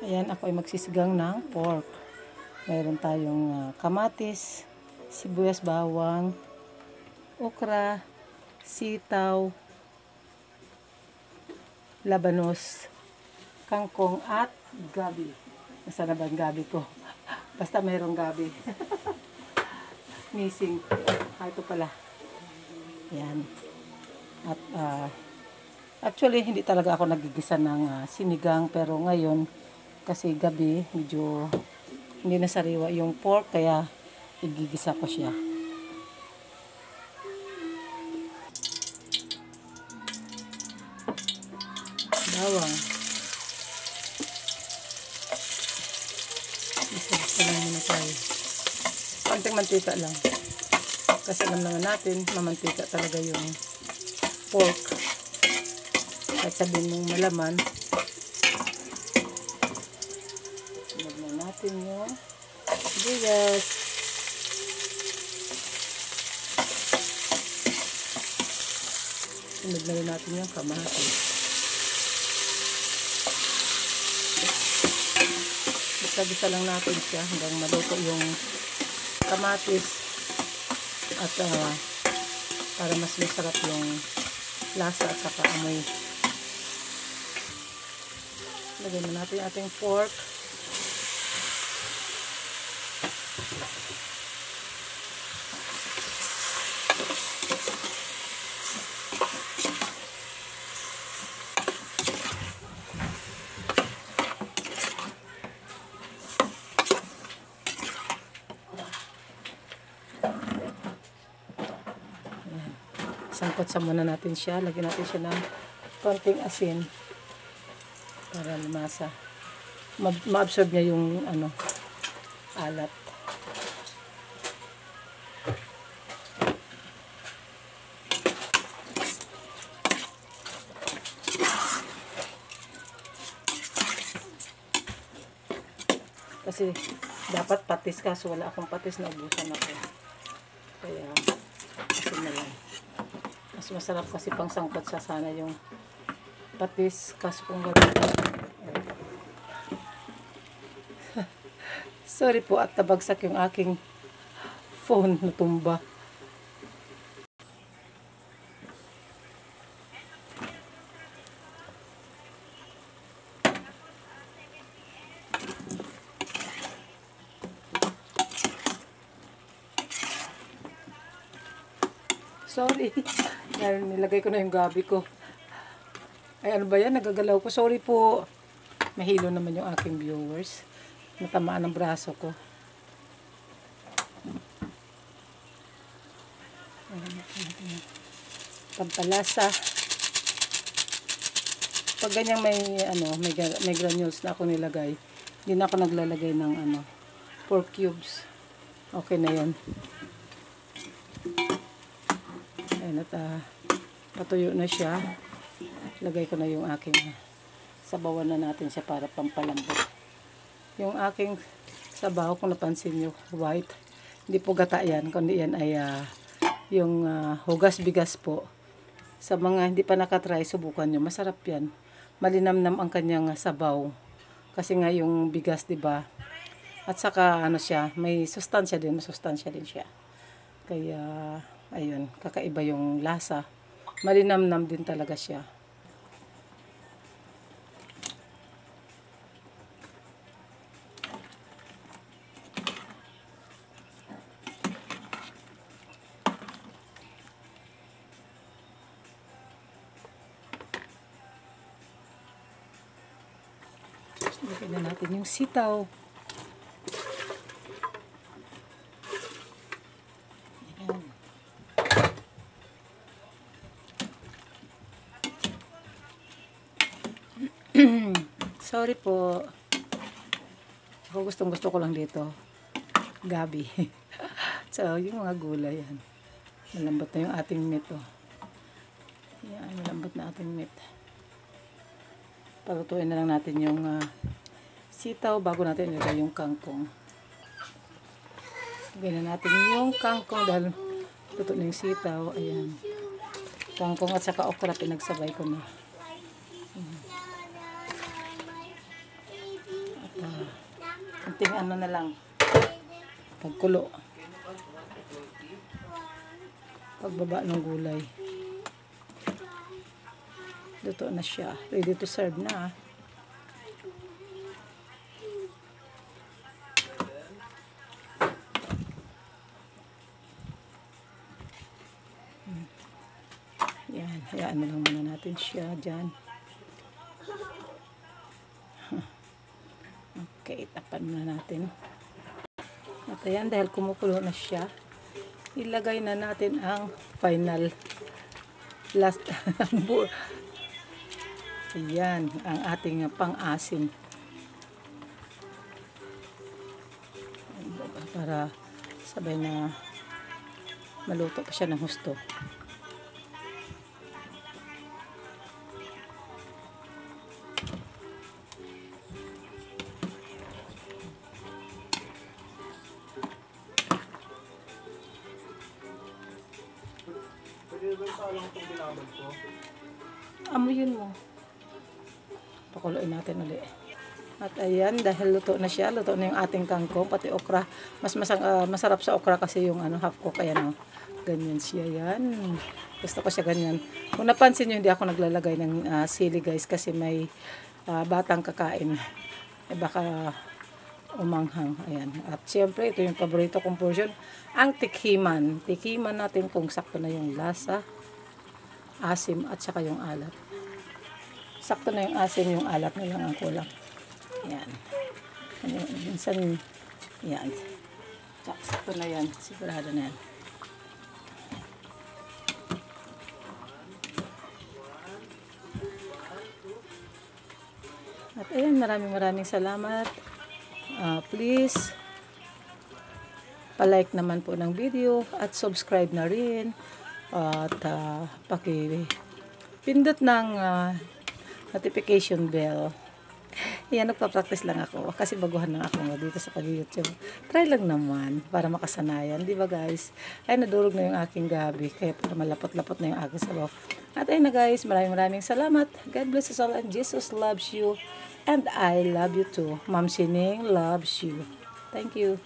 Ayan, ako ay magsisigang ng pork. Mayroon tayong kamatis, sibuyas, bawang, okra, sitaw, labanos, kangkong at gabi. Nasaan na ba ang gabi ko? Basta mayroong gabi. Missing. Ito pala. Ayan. At actually, hindi talaga ako nagigisa ng sinigang, pero ngayon, kasi gabi, medyo hindi na sariwa yung pork, kaya igigisa ko siya. Bawang. Isa lang muna tayo. Konting mantika lang. Kasi alam naman natin, mamantika talaga yung pork. Kahit sabihin mong malaman, sunod na natin yung sibuyas. Sunod na rin natin yung kamatis. Bisa-bisa lang natin siya hanggang maluto yung kamatis at para mas masarap yung lasa at saka amoy. Lagyan na natin yung ating pork. Sangkot muna natin siya. Lagyan natin siya ng konting asin para lumasa. Ma-absorb niya yung alat. Kasi dapat patis, kaso wala akong patis, na ubusan ako. Kaya asin na lang. Mas masarap kasi pang sangkot sa sana yung patis, kaso kung gano'n. Sorry po at tabagsak yung aking phone na tumba. Sorry. Nilagay ko na yung gabi ko. Ay, ano ba yan? Nagagalaw ko. Sorry po. Mahilo naman yung aking viewers. Natamaan ang braso ko. Pampalasa. Pag ganyang may granules na ako nilagay, hindi na ako naglalagay ng pork cubes. Okay na yan. Ayan, at patuyo na siya. Lagay ko na yung aking sabawan na natin siya para pampalambot. Yung aking sabaw, kung napansin nyo, white. Hindi po gata yan, kundi yan ay yung hugas bigas po. Sa mga hindi pa nakatry, subukan nyo. Masarap yan. Malinamnam ang kanyang sabaw. Kasi nga yung bigas, diba? At saka siya, may sustansya din. Masustansya din siya. Kaya ayun, kakaiba yung lasa. Malinamnam din talaga siya. Lagyan na natin yung sitaw. Sorry po. Ako gustong-gusto ko lang dito. Gabi. So, yung mga gulay yan. Malambot na yung ating meat, oh. Yan, malambot na ating meat. Palutuin na lang natin yung sitaw bago natin ilagay yung kangkong. Lagyan na natin yung kangkong dahil luto na yung sitaw. Ayan. Kangkong at saka okra, pinagsabay ko na. konting ano na lang. Pagkulo. Pagbaba ng gulay. Luto na siya. Ready to serve na. Yan. Hayaan mo lang muna natin siya dyan. Okay. Tapan na natin. At ayan, dahil kumukulo na siya, ilagay na natin ang final last. Ayan, ang ating pang-asim. Para sabay na maluto pa siya ng husto. Amuyin mo. Pakuloy natin ulit. At ayan, dahil luto na siya, luto na yung ating kangkong, pati okra. Masarap sa okra kasi yung half cook. Ayan, ganyan siya yan. Gusto ko siya ganyan. Kung napansin nyo, hindi ako naglalagay ng sili guys kasi may batang kakain. Baka umanghang. Ayan. At syempre, ito yung paborito kong portion, ang tikhiman. Tikhiman natin kung sakto na yung lasa, asim, at saka yung alat. Sakto na yung asim, yung alat na lang ang kulang. Ayan. Minsan, yan. Sakto na yan. Sigurado na yan. At ayan, maraming salamat. Please, palike naman po ng video at subscribe na rin. At pindot ng notification bell. Yan, nagpa-practice lang ako kasi baguhan na ako dito sa pag-YouTube. Try lang naman para makasanayan, di ba guys? Ay, nadurog na yung aking gabi kaya para malapot-lapot na yung aking sabaw. At ayun na guys, maraming salamat. God bless us all and Jesus loves you and I love you too. Ma'am Sining loves you. Thank you.